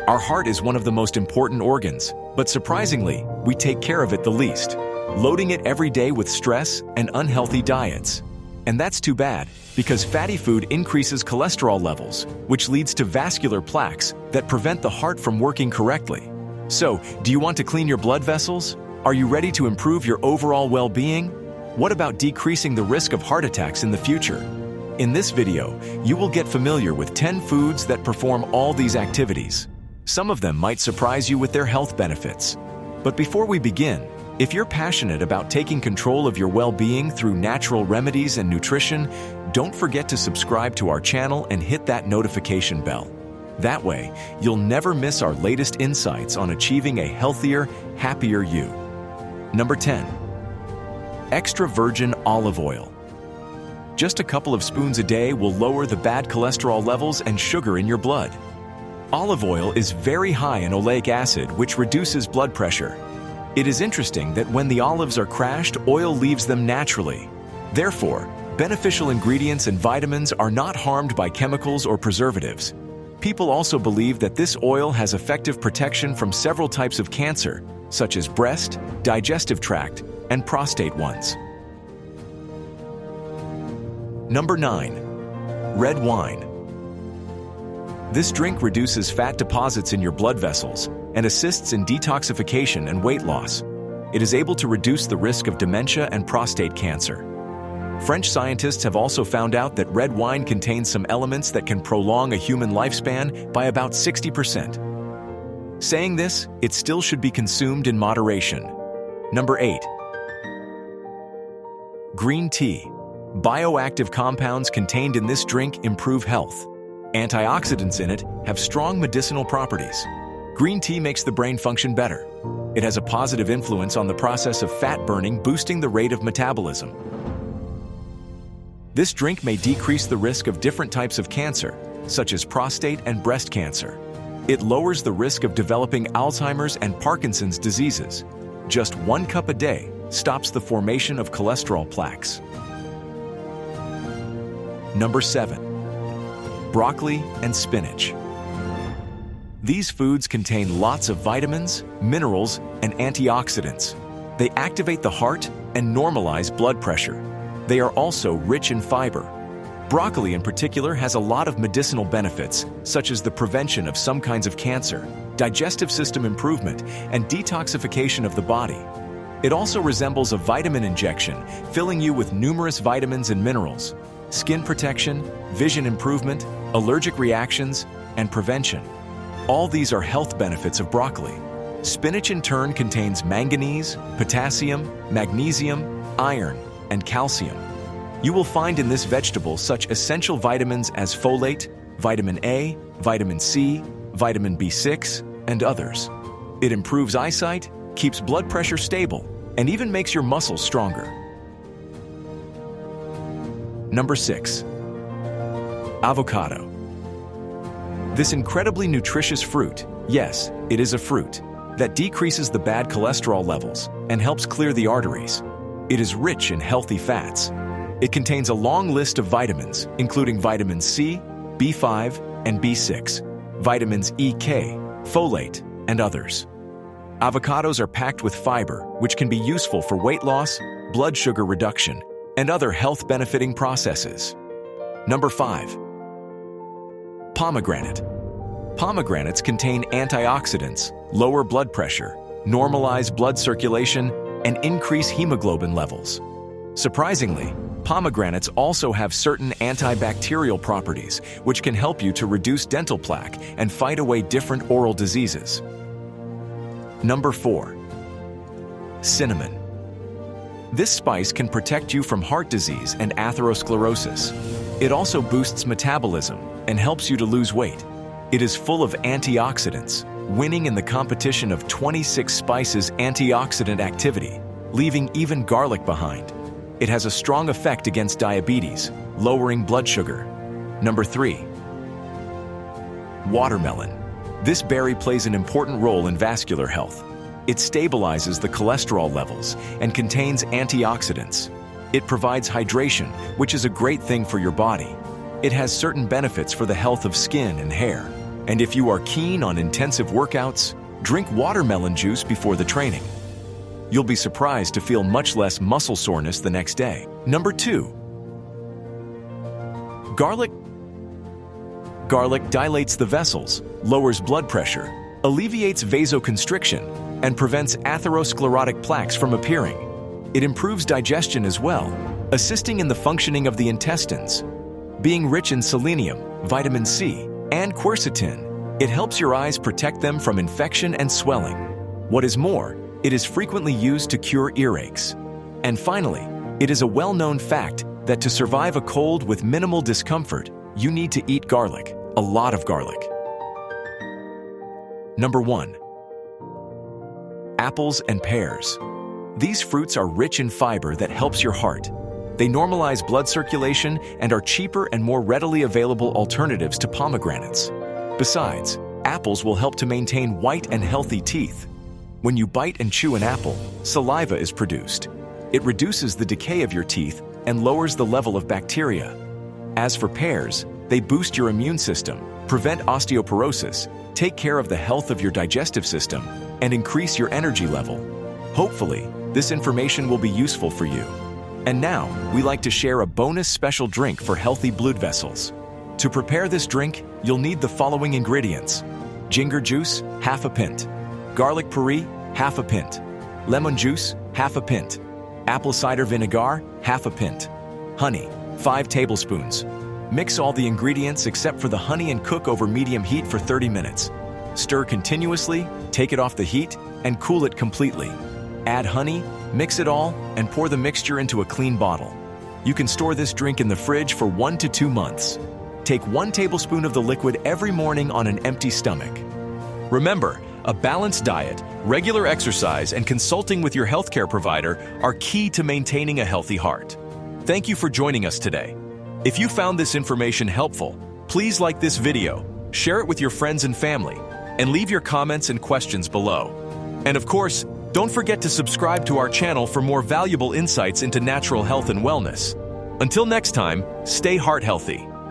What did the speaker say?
Our heart is one of the most important organs, but surprisingly, we take care of it the least, loading it every day with stress and unhealthy diets. And that's too bad, because fatty food increases cholesterol levels, which leads to vascular plaques that prevent the heart from working correctly. So, do you want to clean your blood vessels? Are you ready to improve your overall well-being? What about decreasing the risk of heart attacks in the future? In this video, you will get familiar with 10 foods that perform all these activities. Some of them might surprise you with their health benefits. But before we begin, if you're passionate about taking control of your well-being through natural remedies and nutrition, don't forget to subscribe to our channel and hit that notification bell. That way, you'll never miss our latest insights on achieving a healthier, happier you. Number 10. Extra virgin olive oil. Just a couple of spoons a day will lower the bad cholesterol levels and sugar in your blood. Olive oil is very high in oleic acid, which reduces blood pressure. It is interesting that when the olives are crushed, oil leaves them naturally. Therefore, beneficial ingredients and vitamins are not harmed by chemicals or preservatives. People also believe that this oil has effective protection from several types of cancer, such as breast, digestive tract, and prostate ones. Number 9. Red wine. This drink reduces fat deposits in your blood vessels and assists in detoxification and weight loss. It is able to reduce the risk of dementia and prostate cancer. French scientists have also found out that red wine contains some elements that can prolong a human lifespan by about 60%. Saying this, it still should be consumed in moderation. Number 8. Green tea. Bioactive compounds contained in this drink improve health. Antioxidants in it have strong medicinal properties. Green tea makes the brain function better. It has a positive influence on the process of fat burning, boosting the rate of metabolism. This drink may decrease the risk of different types of cancer, such as prostate and breast cancer. It lowers the risk of developing Alzheimer's and Parkinson's diseases. Just 1 cup a day stops the formation of cholesterol plaques. Number 7. Broccoli and spinach. These foods contain lots of vitamins, minerals, and antioxidants. They activate the heart and normalize blood pressure. They are also rich in fiber. Broccoli in particular has a lot of medicinal benefits, such as the prevention of some kinds of cancer, digestive system improvement, and detoxification of the body. It also resembles a vitamin injection, filling you with numerous vitamins and minerals, skin protection, vision improvement, allergic reactions, and prevention. All these are health benefits of broccoli. Spinach in turn contains manganese, potassium, magnesium, iron, and calcium. You will find in this vegetable such essential vitamins as folate, vitamin A, vitamin C, vitamin B6, and others. It improves eyesight, keeps blood pressure stable, and even makes your muscles stronger. Number 6. Avocado. This incredibly nutritious fruit, yes, it is a fruit, that decreases the bad cholesterol levels and helps clear the arteries. It is rich in healthy fats. It contains a long list of vitamins, including vitamin C, B5, and B6, vitamins E, K, folate, and others. Avocados are packed with fiber, which can be useful for weight loss, blood sugar reduction, and other health-benefiting processes. Number 5. Pomegranate. Pomegranates contain antioxidants, lower blood pressure, normalize blood circulation, and increase hemoglobin levels. Surprisingly, pomegranates also have certain antibacterial properties, which can help you to reduce dental plaque and fight away different oral diseases. Number 4. Cinnamon. This spice can protect you from heart disease and atherosclerosis. It also boosts metabolism and helps you to lose weight. It is full of antioxidants, winning in the competition of 26 spices antioxidant activity, leaving even garlic behind. It has a strong effect against diabetes, lowering blood sugar. Number 3. Watermelon. This berry plays an important role in vascular health. It stabilizes the cholesterol levels and contains antioxidants. It provides hydration, which is a great thing for your body. It has certain benefits for the health of skin and hair. And if you are keen on intensive workouts, drink watermelon juice before the training. You'll be surprised to feel much less muscle soreness the next day. Number 2. Garlic. Garlic dilates the vessels, lowers blood pressure, alleviates vasoconstriction, and prevents atherosclerotic plaques from appearing. It improves digestion as well, assisting in the functioning of the intestines. Being rich in selenium, vitamin C, and quercetin, it helps your eyes protect them from infection and swelling. What is more, it is frequently used to cure earaches. And finally, it is a well-known fact that to survive a cold with minimal discomfort, you need to eat garlic, a lot of garlic. Number 1. Apples and pears. These fruits are rich in fiber that helps your heart. They normalize blood circulation and are cheaper and more readily available alternatives to pomegranates. Besides, apples will help to maintain white and healthy teeth. When you bite and chew an apple, saliva is produced. It reduces the decay of your teeth and lowers the level of bacteria. As for pears, they boost your immune system, prevent osteoporosis, take care of the health of your digestive system, and increase your energy level. Hopefully, this information will be useful for you. And now, we like to share a bonus special drink for healthy blood vessels. To prepare this drink, you'll need the following ingredients: ginger juice, half a pint; garlic puree, half a pint; lemon juice, half a pint; apple cider vinegar, half a pint; honey, 5 tablespoons. Mix all the ingredients except for the honey and cook over medium heat for 30 minutes. Stir continuously, take it off the heat, and cool it completely. Add honey, mix it all, and pour the mixture into a clean bottle. You can store this drink in the fridge for 1 to 2 months. Take 1 tablespoon of the liquid every morning on an empty stomach. Remember, a balanced diet, regular exercise, and consulting with your healthcare provider are key to maintaining a healthy heart. Thank you for joining us today. If you found this information helpful, please like this video, share it with your friends and family, and leave your comments and questions below. And of course, don't forget to subscribe to our channel for more valuable insights into natural health and wellness. Until next time, stay heart healthy.